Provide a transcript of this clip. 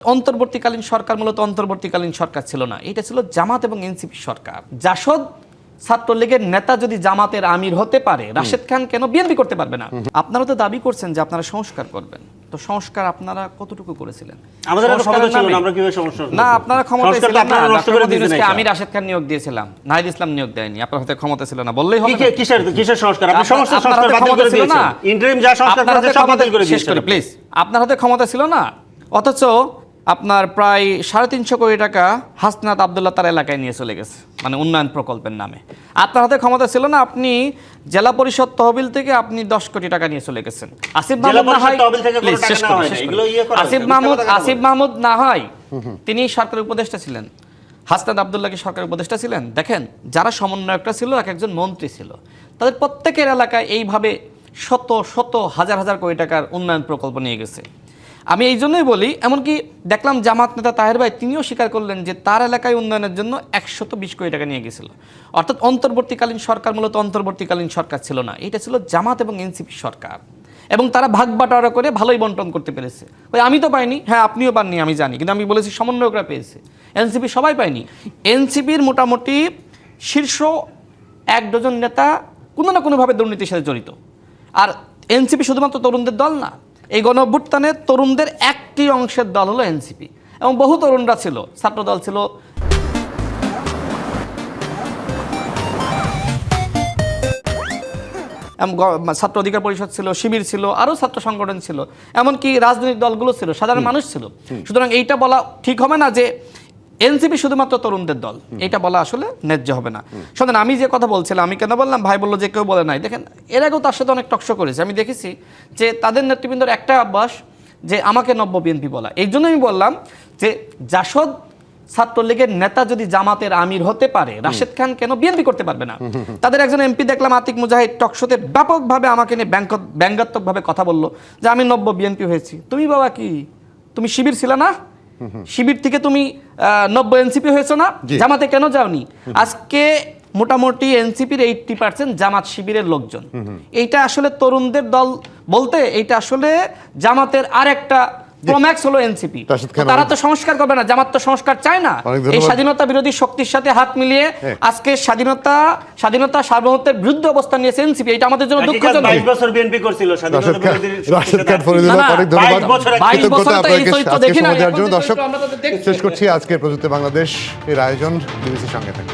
অন্তর্বর্তীকালীন সরকার মূলত অন্তর্বর্তীকালীন সরকার ছিল না, এটা ছিল জামাত এবং এনসিপি সরকার। জাসদ ছাত্রলীগের নেতা যদি জামাতের আমির হতে পারে, রাশেদ খান কেন বিএনপি করতে পারবে না? আপনারা তো দাবি করছেন যে আপনারা সংস্কার করবেন, তো সংস্কার আপনারা কতটুকু করেছিলেন? আমাদের ক্ষমতা ছিল না, আমরা কিভাবে সংস্কার করব? না, আপনারা ক্ষমতা ছিলেন না, আপনারা নষ্ট করে দিয়েছেন। আমি রাশেদ খান নিয়োগ দিয়েছিলাম, নাহিদ ইসলাম নিয়োগ দেয়নি। আপনার হাতে ক্ষমতা ছিল না বললেই হবে। কিসের সংস্কার? আপনি সমস্ত সংস্কার বাতিল করে দিয়েছেন। ইন্টারিম যা সংস্কার করেছে সব বাতিল করে দিয়েছেন। প্লিজ, আপনার হাতে ক্ষমতা ছিল না, অথচ আপনার প্রায় 350 কোটি টাকা হাসনাত আব্দুল্লাহ তার এলাকায় নিয়ে চলে গেছে, মানে উন্নয়ন প্রকল্পের নামে। আপনার হাতে ক্ষমতা ছিল না, আপনি জেলা পরিষদ তহবিল থেকে আপনি 10 কোটি টাকা নিয়ে চলে গেছেন। আসিফ মাহমুদ না হয় তিনি সরকারের উপদেষ্টা ছিলেন, হাসনাত আব্দুল্লাহ কি সরকারের উপদেষ্টা ছিলেন? দেখেন, যারা সমন্বয়কটা ছিল, এক একজন মন্ত্রী ছিল, তাদের প্রত্যেকের এলাকায় এইভাবে শত শত হাজার হাজার কোটি টাকার উন্নয়ন প্রকল্প নিয়ে গেছে। আমি এই জন্যই বলি, এমনকি দেখলাম জামাত নেতা তাহের ভাই তিনিও স্বীকার করলেন যে তার এলাকায় উন্নয়নের জন্য 120 কোটি টাকা নিয়ে গেছিল। অর্থাৎ অন্তর্বর্তীকালীন সরকার মূলত অন্তর্বর্তীকালীন সরকার ছিল না, এটা ছিল জামাত এবং এনসিপি সরকার। এবং তারা ভাগ বাটোয়ারা করে ভালোই বন্টন করতে পেরেছে। ওই আমি তো পাইনি, হ্যাঁ আপনিও পাননি আমি জানি, কিন্তু আমি বলেছি সমন্বয়করা পেয়েছে, এনসিপি সবাই পায়নি। এনসিপির মোটামুটি শীর্ষ 1 ডজন নেতা কোনো না কোনোভাবে দুর্নীতির সাথে জড়িত। আর এনসিপি শুধুমাত্র তরুণদের দল না, এই গণঅভ্যুত্থানে তরুণদের একটি অংশের দল হলো এনসিপি, এবং বহু তরুণরা ছিল, ছাত্রদল ছিল, ছাত্র অধিকার পরিষদ ছিল, শিবির ছিল, আরও ছাত্র সংগঠন ছিল, এমনকি রাজনৈতিক দলগুলো ছিল, সাধারণ মানুষ ছিল। সুতরাং এইটা বলা ঠিক হবে না যে এনসিপি শুধুমাত্র তরুণদের দল, এটা বলা আসলে ন্যায্য হবে না। শোনেন, আমি যে কথা বলছিলাম, আমি কেন বললাম, ভাই বললো যে কেউ বলে নাই। দেখেন, এর আগেও তার সাথে অনেক টকশো করেছে, আমি দেখেছি যে তাদের নেতৃবৃন্দর একটা অভ্যাস যে আমাকে নব্য বিএনপি বলা। এই জন্য আমি বললাম যে জাসদ ছাত্রলীগের নেতা যদি জামাতের আমির হতে পারে, রাশেদ খান কেন বিএনপি করতে পারবে না? তাদের একজন এমপি দেখলাম, আতিক মুজাহিদ, টকশোতে ব্যাপকভাবে আমাকে নিয়ে ব্যঙ্গাত্মকভাবে কথা বললো যে আমি নব্য বিএনপি হয়েছি। তুমি বাবা কি, তুমি শিবির ছিল না? শিবির থেকে তুমি নব্য এনসিপি হয়েছো না? জামাতে কেন যাওনি? আজকে মোটামুটি এনসিপির 80% জামাত শিবিরের লোকজন। এইটা আসলে তরুণদের দল বলতে, এইটা আসলে জামাতের আরেকটা প্রম্যাক্স হলো এনসিপি। তারা তো সংস্কার করবে না, জামাত তো সংস্কার চায় না। এই স্বাধীনতা বিরোধী শক্তির সাথে হাত মিলিয়ে আজকে স্বাধীনতা সার্বভৌমত্বের বিরুদ্ধে অবস্থান নিয়েছে এনসিপি। এটা আমাদের জন্য দুঃখজনক। 22 বছর বিএনপি করছিল স্বাধীনতা বিরোধী। রাশেদ খান ফরিদুল্লাহ, অনেক ধন্যবাদ। কৃতজ্ঞতা আপনাকে আজকে সময় দেওয়ার জন্য। দর্শক, শেষ করছি আজকের প্রযুক্তি বাংলাদেশ এর আয়োজন। বিবিসির সঙ্গে থাকুন।